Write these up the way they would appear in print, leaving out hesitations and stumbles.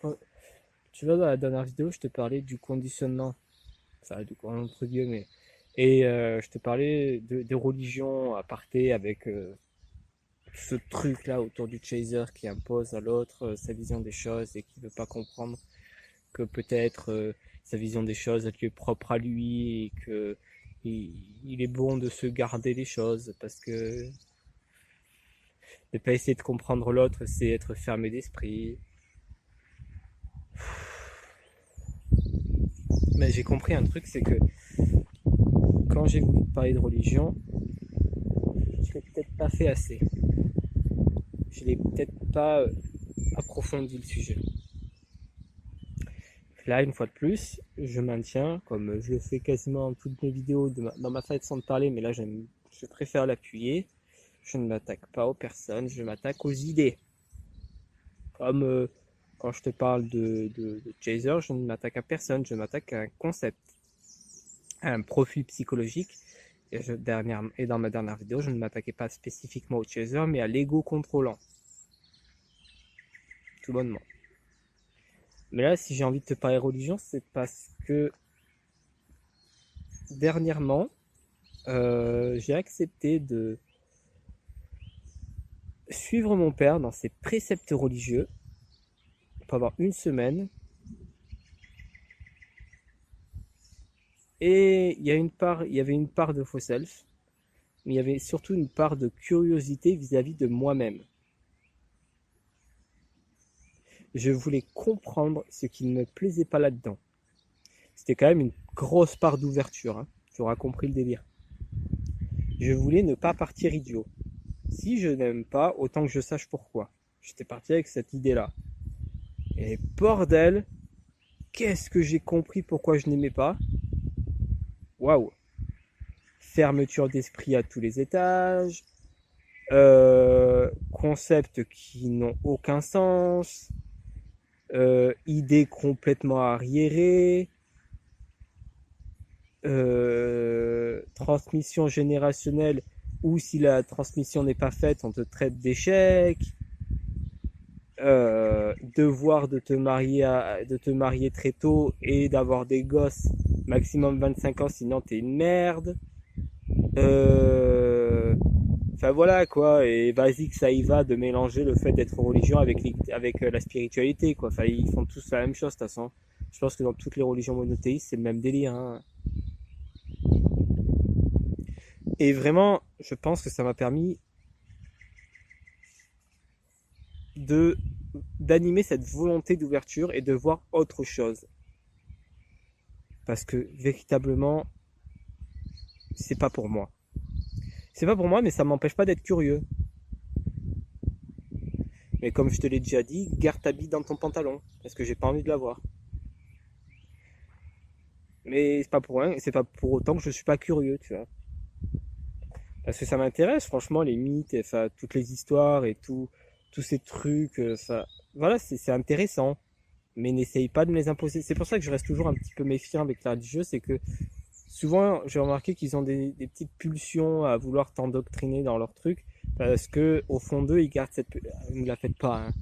Quand- Tu vois, dans la dernière vidéo, je te parlais du conditionnement, ça, du coup, entre guillemets. Et je te parlais des religions aparté avec ce truc-là autour du chaser qui impose à l'autre sa vision des choses et qui veut pas comprendre que peut-être sa vision des choses elle lui est propre à lui et que il est bon de se garder les choses parce que ne pas essayer de comprendre l'autre, c'est être fermé d'esprit. Mais j'ai compris un truc, c'est que quand j'ai voulu parler de religion, je l'ai peut-être pas fait assez. Je l'ai peut-être pas approfondi le sujet. Là, une fois de plus, je maintiens, comme je le fais quasiment dans toutes mes vidéos dans ma façon de parler, mais là, je préfère l'appuyer. Je ne m'attaque pas aux personnes, je m'attaque aux idées. Comme quand je te parle de Chaser, je ne m'attaque à personne, je m'attaque à un concept, à un profil psychologique. Et dans ma dernière vidéo, je ne m'attaquais pas spécifiquement au Chaser, mais à l'ego contrôlant, tout bonnement. Mais là, si j'ai envie de te parler religion, c'est parce que dernièrement, j'ai accepté de suivre mon père dans ses préceptes religieux pendant une semaine. Et il y avait une part de faux self, mais il y avait surtout une part de curiosité vis-à-vis de moi-même. Je voulais comprendre ce qui ne me plaisait pas là-dedans. C'était quand même une grosse part d'ouverture, hein. Tu auras compris le délire. Je voulais ne pas partir idiot. Si je n'aime pas, autant que je sache pourquoi. J'étais parti avec cette idée-là. Et bordel, qu'est-ce que j'ai compris pourquoi je n'aimais pas. Waouh. Fermeture d'esprit à tous les étages, concepts qui n'ont aucun sens, idées complètement arriérées, transmission générationnelle ou si la transmission n'est pas faite, on te traite d'échec, devoir de te marier très tôt et d'avoir des gosses maximum 25 ans, sinon t'es une merde. Euh, Enfin voilà quoi, et basique ça y va de mélanger le fait d'être religion avec la spiritualité quoi. Enfin ils font tous la même chose de toute façon. Je pense que dans toutes les religions monothéistes c'est le même délire, hein. Et vraiment, je pense que ça m'a permis de d'animer cette volonté d'ouverture et de voir autre chose. Parce que véritablement, c'est pas pour moi. C'est pas pour moi, mais ça m'empêche pas d'être curieux. Mais comme je te l'ai déjà dit, garde ta bite dans ton pantalon, parce que j'ai pas envie de la voir. Mais c'est pas pour rien, c'est pas pour autant que je suis pas curieux, tu vois. Parce que ça m'intéresse, franchement, les mythes, et, enfin, toutes les histoires et tous ces trucs, ça, voilà, c'est intéressant. Mais n'essaye pas de me les imposer. C'est pour ça que je reste toujours un petit peu méfiant avec la religieux, c'est que souvent, j'ai remarqué qu'ils ont des petites pulsions à vouloir t'endoctriner dans leur truc, parce que au fond d'eux, ils gardent cette... Ne la faites pas, hein.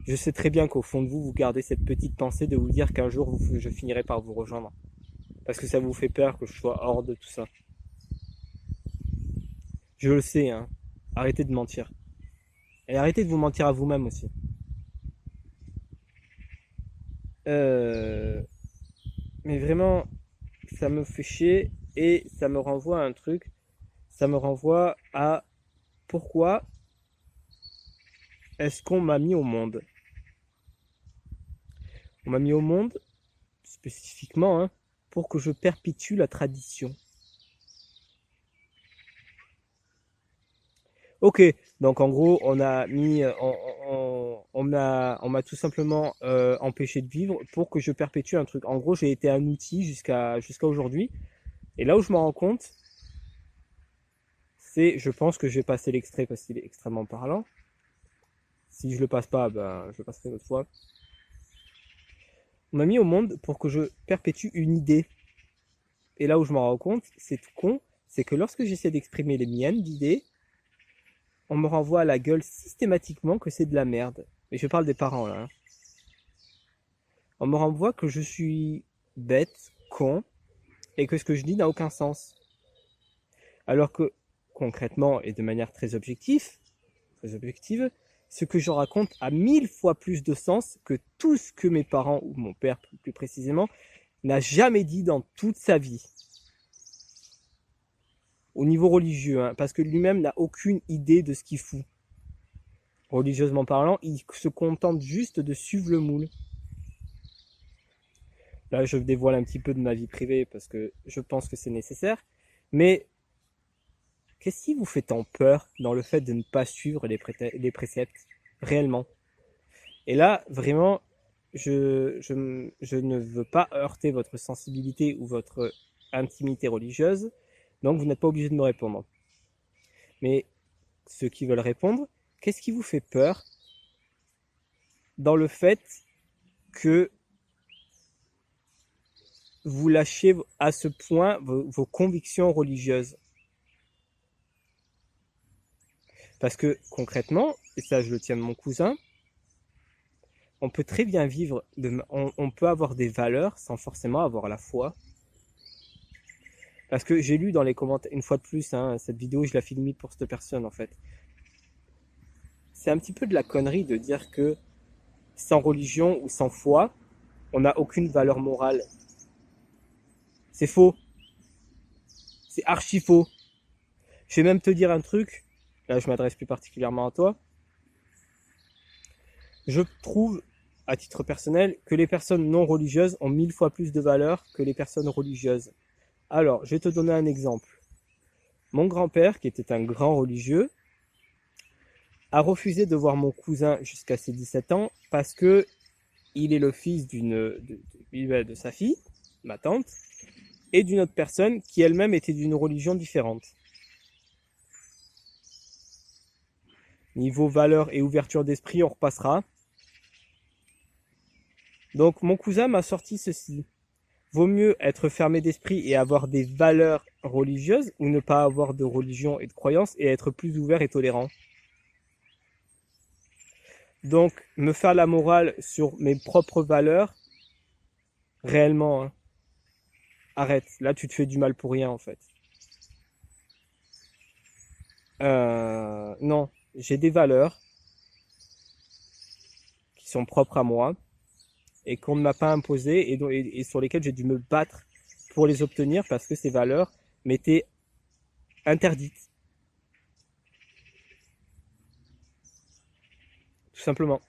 Je sais très bien qu'au fond de vous, vous gardez cette petite pensée de vous dire qu'un jour, je finirai par vous rejoindre. Parce que ça vous fait peur que je sois hors de tout ça. Je le sais, hein. Arrêtez de mentir. Et arrêtez de vous mentir à vous-même aussi. Euh... Mais vraiment, ça me fait chier et ça me renvoie à un truc. Ça me renvoie à pourquoi est-ce qu'on m'a mis au monde. On m'a mis au monde spécifiquement hein, pour que je perpétue la tradition. Ok, donc en gros, on a mis, on m'a tout simplement empêché de vivre pour que je perpétue un truc. En gros, j'ai été un outil jusqu'à aujourd'hui. Et là où je me rends compte, c'est, je pense que je vais passer l'extrait parce qu'il est extrêmement parlant. Si je le passe pas, ben, je le passerai une autre fois. On m'a mis au monde pour que je perpétue une idée. Et là où je me rends compte, c'est tout con, c'est que lorsque j'essaie d'exprimer les miennes d'idées, on me renvoie à la gueule systématiquement que c'est de la merde. Et je parle des parents là, hein. on me renvoie que je suis bête, con, et que ce que je dis n'a aucun sens. Alors que, concrètement et de manière très objective, ce que je raconte a 1000 fois plus de sens que tout ce que mes parents, ou mon père plus précisément, n'a jamais dit dans toute sa vie. Au niveau religieux, hein, parce que lui-même n'a aucune idée de ce qu'il fout. Religieusement parlant, il se contente juste de suivre le moule. Là, je dévoile un petit peu de ma vie privée parce que je pense que c'est nécessaire. Mais qu'est-ce qui vous fait tant peur dans le fait de ne pas suivre les préceptes réellement? Et là, vraiment, je ne veux pas heurter votre sensibilité ou votre intimité religieuse, donc vous n'êtes pas obligé de me répondre. Mais ceux qui veulent répondre, qu'est-ce qui vous fait peur dans le fait que vous lâchiez à ce point vos convictions religieuses? Parce que concrètement, et ça je le tiens de mon cousin, on peut très bien vivre, on peut avoir des valeurs sans forcément avoir la foi. Parce que j'ai lu dans les commentaires, une fois de plus, hein, cette vidéo, je la fais limite pour cette personne en fait. C'est un petit peu de la connerie de dire que sans religion ou sans foi, on n'a aucune valeur morale. C'est faux. C'est archi faux. Je vais même te dire un truc, là je m'adresse plus particulièrement à toi. Je trouve, à titre personnel, que les personnes non religieuses ont 1000 fois plus de valeur que les personnes religieuses. Alors, je vais te donner un exemple. Mon grand-père, qui était un grand religieux, a refusé de voir mon cousin jusqu'à ses 17 ans parce que il est le fils de sa fille, ma tante, et d'une autre personne qui elle-même était d'une religion différente. Niveau valeur et ouverture d'esprit, on repassera. Donc mon cousin m'a sorti ceci. Vaut mieux être fermé d'esprit et avoir des valeurs religieuses ou ne pas avoir de religion et de croyance et être plus ouvert et tolérant. Donc me faire la morale sur mes propres valeurs, réellement, hein, arrête. Là tu te fais du mal pour rien en fait. Non, j'ai des valeurs qui sont propres à moi et qu'on ne m'a pas imposées et sur lesquelles j'ai dû me battre pour les obtenir parce que ces valeurs m'étaient interdites. Tout simplement.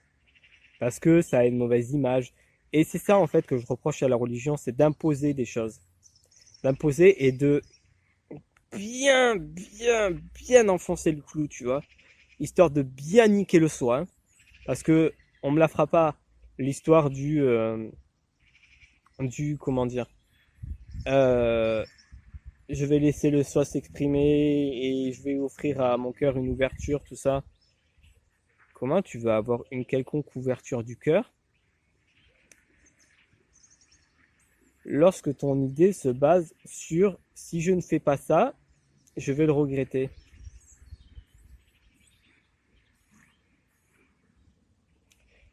Parce que ça a une mauvaise image. Et c'est ça en fait que je reproche à la religion, c'est d'imposer des choses. D'imposer et de bien enfoncer le clou, tu vois. Histoire de bien niquer le soin. Parce que on me la fera pas l'histoire comment dire, je vais laisser le soi s'exprimer et je vais offrir à mon cœur une ouverture, tout ça. Comment tu veux avoir une quelconque ouverture du cœur lorsque ton idée se base sur si je ne fais pas ça, je vais le regretter?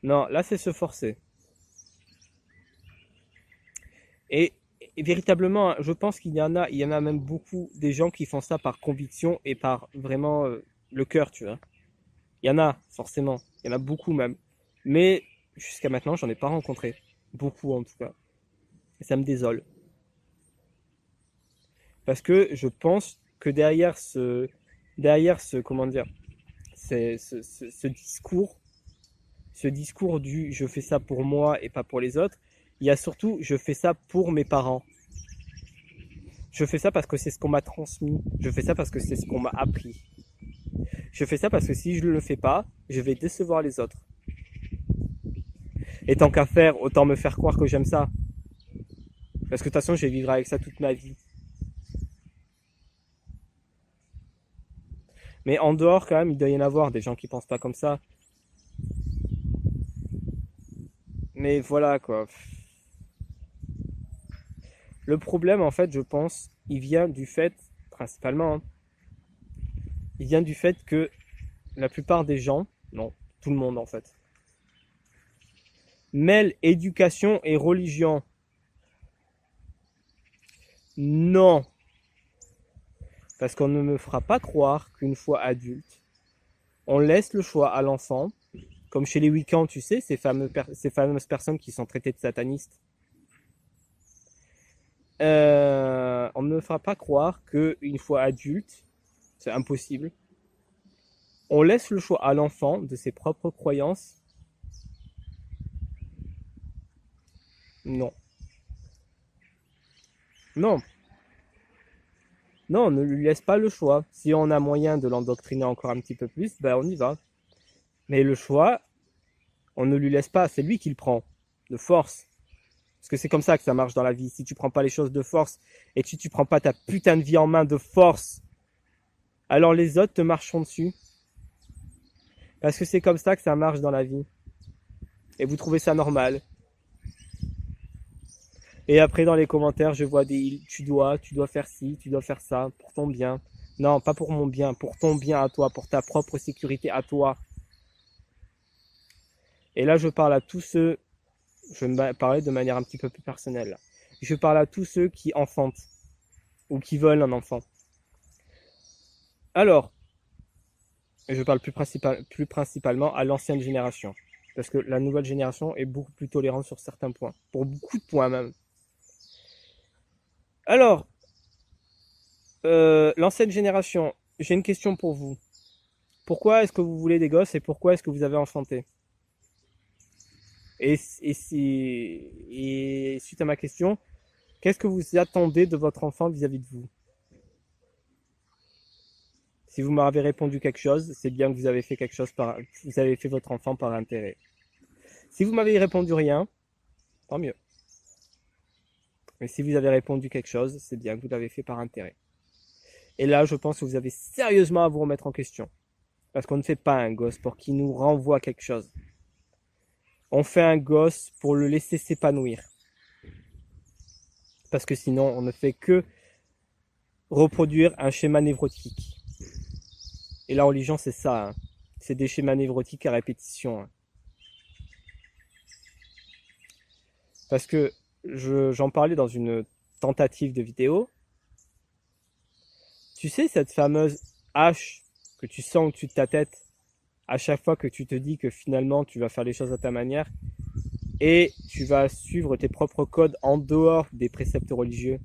Non, là c'est se forcer. Et, et véritablement, je pense il y en a même beaucoup des gens qui font ça par conviction et par vraiment le cœur, tu vois. Il y en a, forcément. Il y en a beaucoup même. Mais jusqu'à maintenant, j'en ai pas rencontré. Beaucoup en tout cas. Et ça me désole. Parce que je pense que derrière ce, comment dire, ce discours du je fais ça pour moi et pas pour les autres, il y a surtout je fais ça pour mes parents. Je fais ça parce que c'est ce qu'on m'a transmis. Je fais ça parce que c'est ce qu'on m'a appris. Je fais ça parce que si je ne le fais pas, je vais décevoir les autres. Et tant qu'à faire, autant me faire croire que j'aime ça. Parce que de toute façon, je vais vivre avec ça toute ma vie. Mais en dehors, quand même, il doit y en avoir des gens qui pensent pas comme ça. Mais voilà, quoi. Le problème, en fait, je pense, il vient du fait, principalement, hein, il vient du fait que la plupart des gens, non, tout le monde, en fait, Mêle éducation et religion. Non. Parce qu'on ne me fera pas croire qu'une fois adulte, on laisse le choix à l'enfant, comme chez les Wiccans, tu sais, ces fameuses personnes qui sont traitées de satanistes. On ne me fera pas croire qu'une fois adulte, c'est impossible, on laisse le choix à l'enfant de ses propres croyances. Non. Non. Non, on ne lui laisse pas le choix. Si on a moyen de l'endoctriner encore un petit peu plus, ben on y va. Mais le choix, on ne lui laisse pas, c'est lui qui le prend, de force. Parce que c'est comme ça que ça marche dans la vie. Si tu prends pas les choses de force et que tu prends pas ta putain de vie en main de force, alors les autres te marcheront dessus. Parce que c'est comme ça que ça marche dans la vie. Et vous trouvez ça normal. Et après dans les commentaires, je vois tu dois faire ci, tu dois faire ça, pour ton bien. Non, pas pour mon bien, pour ton bien à toi, pour ta propre sécurité à toi. Et là, je parle à tous ceux, je vais me parler de manière un petit peu plus personnelle. Je parle à tous ceux qui enfantent ou qui veulent un enfant. Alors, je parle plus principalement à l'ancienne génération. Parce que la nouvelle génération est beaucoup plus tolérante sur certains points. Pour beaucoup de points même. Alors, l'ancienne génération, j'ai une question pour vous. Pourquoi est-ce que vous voulez des gosses et pourquoi est-ce que vous avez enfanté? Et suite à ma question, qu'est-ce que vous attendez de votre enfant vis-à-vis de vous? Si vous m'avez répondu quelque chose, c'est bien que vous avez fait quelque chose vous avez fait votre enfant par intérêt. Si vous m'avez répondu rien, tant mieux. Mais si vous avez répondu quelque chose, c'est bien que vous l'avez fait par intérêt. Et là, je pense que vous avez sérieusement à vous remettre en question. Parce qu'on ne fait pas un gosse pour qu'il nous renvoie quelque chose. On fait un gosse pour le laisser s'épanouir. Parce que sinon, on ne fait que reproduire un schéma névrotique. Et la religion, c'est ça. Hein. C'est des schémas névrotiques à répétition. Hein. Parce que j'en parlais dans une tentative de vidéo. Tu sais, cette fameuse hache que tu sens au-dessus de ta tête, à chaque fois que tu te dis que finalement tu vas faire les choses à ta manière et tu vas suivre tes propres codes en dehors des préceptes religieux.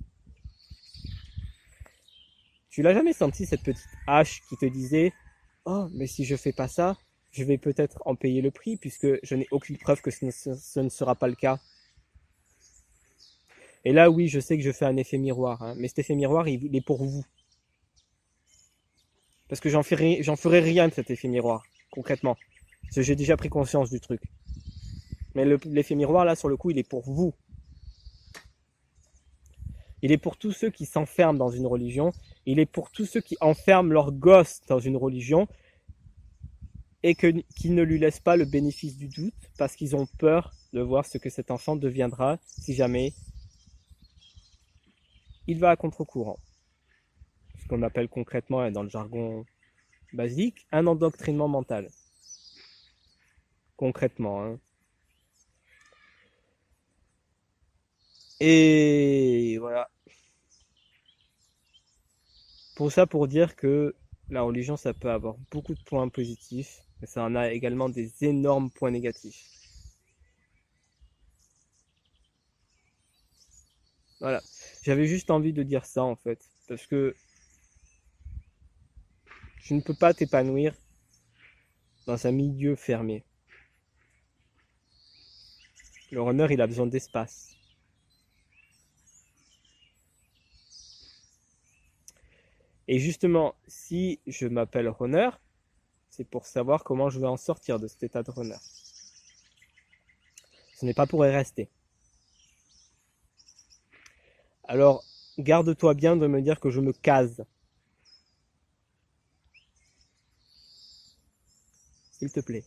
Tu l'as jamais senti, cette petite hache qui te disait « Oh, mais si je fais pas ça, je vais peut-être en payer le prix puisque je n'ai aucune preuve que ce ne sera pas le cas. » Et là, oui, je sais que je fais un effet miroir, hein, mais cet effet miroir, il est pour vous. Parce que j'en ferai rien de cet effet miroir, concrètement. Parce que j'ai déjà pris conscience du truc. Mais l'effet miroir, là, sur le coup, il est pour vous. Il est pour tous ceux qui s'enferment dans une religion. Il est pour tous ceux qui enferment leur gosse dans une religion et qui ne lui laissent pas le bénéfice du doute parce qu'ils ont peur de voir ce que cet enfant deviendra si jamais il va à contre-courant. Ce qu'on appelle concrètement, dans le jargon basique, un endoctrinement mental. Concrètement. Hein. Et voilà. Pour ça, pour dire que la religion, ça peut avoir beaucoup de points positifs, mais ça en a également des énormes points négatifs. Voilà. J'avais juste envie de dire ça, en fait. Parce que tu ne peux pas t'épanouir dans un milieu fermé. Le runner, il a besoin d'espace. Et justement, si je m'appelle runner, c'est pour savoir comment je vais en sortir de cet état de runner. Ce n'est pas pour y rester. Alors, garde-toi bien de me dire que je me case. S'il te plaît.